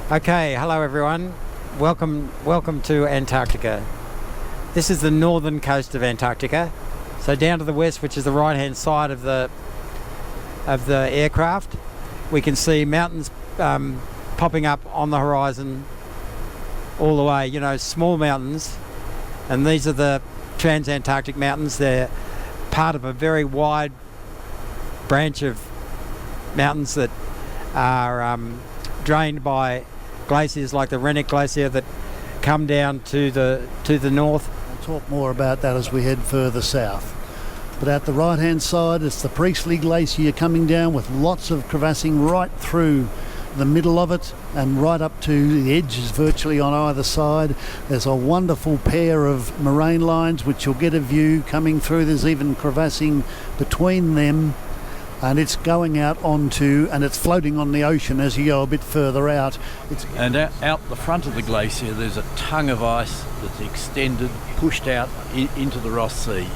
Okay, hello everyone. Welcome to Antarctica. This is the northern coast of Antarctica. So down to the west, which is the right-hand side of the aircraft, we can see mountains popping up on the horizon all the way. You know, small mountains, and these are the Transantarctic Mountains. They're part of a very wide branch of mountains that are drained by glaciers like the Rennick Glacier that come down to the north. We'll talk more about that as we head further south. But at the right hand side, it's the Priestley Glacier coming down with lots of crevassing right through the middle of it and right up to the edges virtually on either side. There's a wonderful pair of moraine lines which you'll get a view coming through. There's even crevassing between them, and it's going out onto, and it's floating on the ocean as you go a bit further out. And out the front of the glacier there's a tongue of ice that's extended, pushed out into the Ross Sea.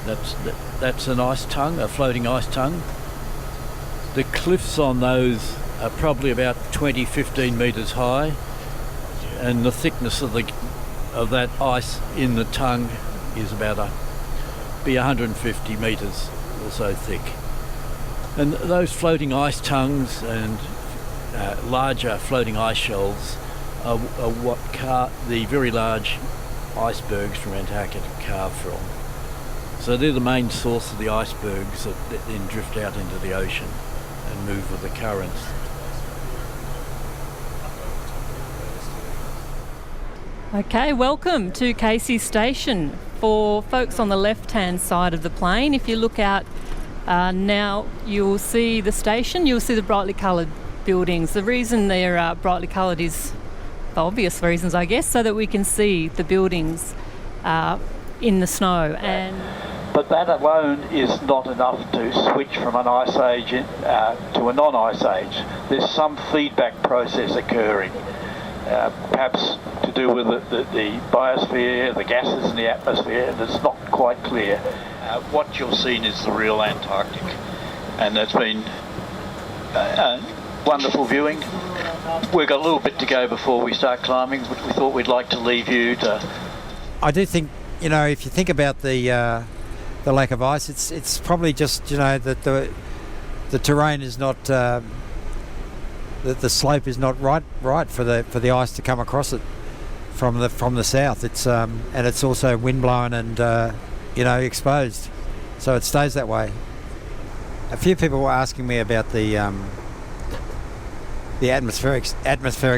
That's an ice tongue, a floating ice tongue. The cliffs on those are probably about 20-15 metres high, and the thickness of that ice in the tongue is about 150 metres or so thick. And those floating ice tongues and larger floating ice shelves are what the very large icebergs from Antarctica carve from. So they're the main source of the icebergs that then drift out into the ocean and move with the currents. Okay, welcome to Casey Station. For folks on the left-hand side of the plane, if you look out now, you'll see the station, you'll see the brightly coloured buildings. The reason they're brightly coloured is for obvious reasons, I guess, so that we can see the buildings in the snow. But that alone is not enough to switch from an ice age to a non-ice age. There's some feedback process occurring, perhaps to do with the biosphere, the gases in the atmosphere, and it's not quite clear. What you're seeing is the real Antarctic, and it's been wonderful viewing. We've got a little bit to go before we start climbing, but we thought we'd like to leave you to... I do think, you know, if you think about the lack of ice, it's probably just, you know, that the terrain is not, that the slope is not right for the ice to come across it from the south. It's and it's also wind blown and you know, exposed, so it stays that way. A few people were asking me about the atmospheric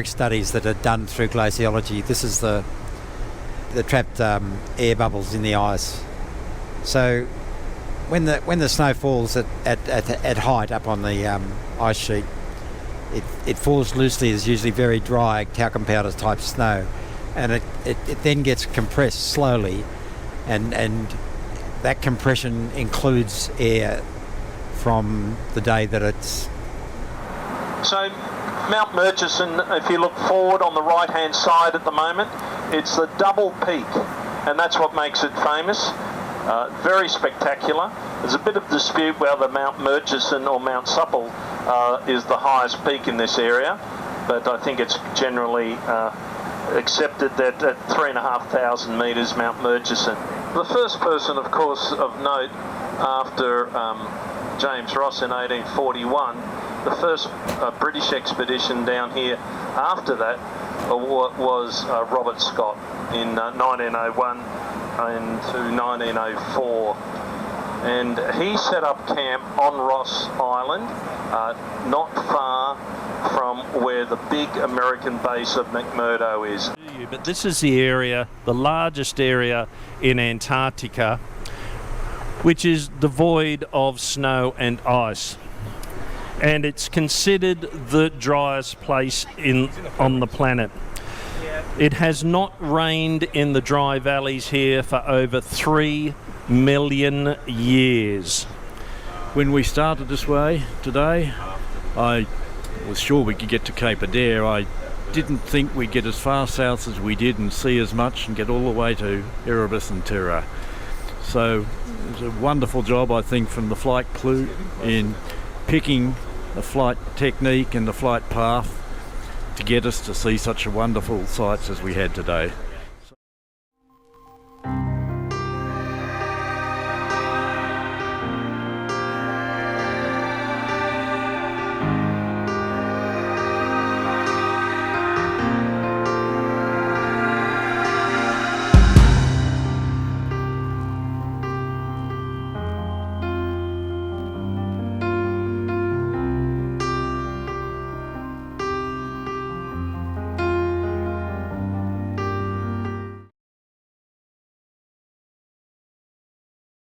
studies that are done through glaciology. This is the trapped air bubbles in the ice. So when the snow falls at height up on the ice sheet, it falls loosely. It's usually very dry talcum powder type snow, and it then gets compressed slowly, and that compression includes air from the day that it's... So Mount Murchison, if you look forward on the right hand side at the moment, it's the double peak, and that's what makes it famous. Very spectacular. There's a bit of dispute whether Mount Murchison or Mount Supple is the highest peak in this area, but I think it's generally accepted that at 3,500 metres, Mount Murchison. The first person, of course, of note after James Ross in 1841, the first British expedition down here after that was Robert Scott in 1901 into 1904. And he set up camp on Ross Island, not far from where the big American base of McMurdo is. But this is the area, the largest area in Antarctica, which is devoid of snow and ice. And it's considered the driest place on the planet. It has not rained in the dry valleys here for over 3 million years. When we started this way today, I was sure we could get to Cape Adair. I didn't think we'd get as far south as we did and see as much and get all the way to Erebus and Terra. So it was a wonderful job, I think, from the flight crew in picking the flight technique and the flight path to get us to see such a wonderful sights as we had today.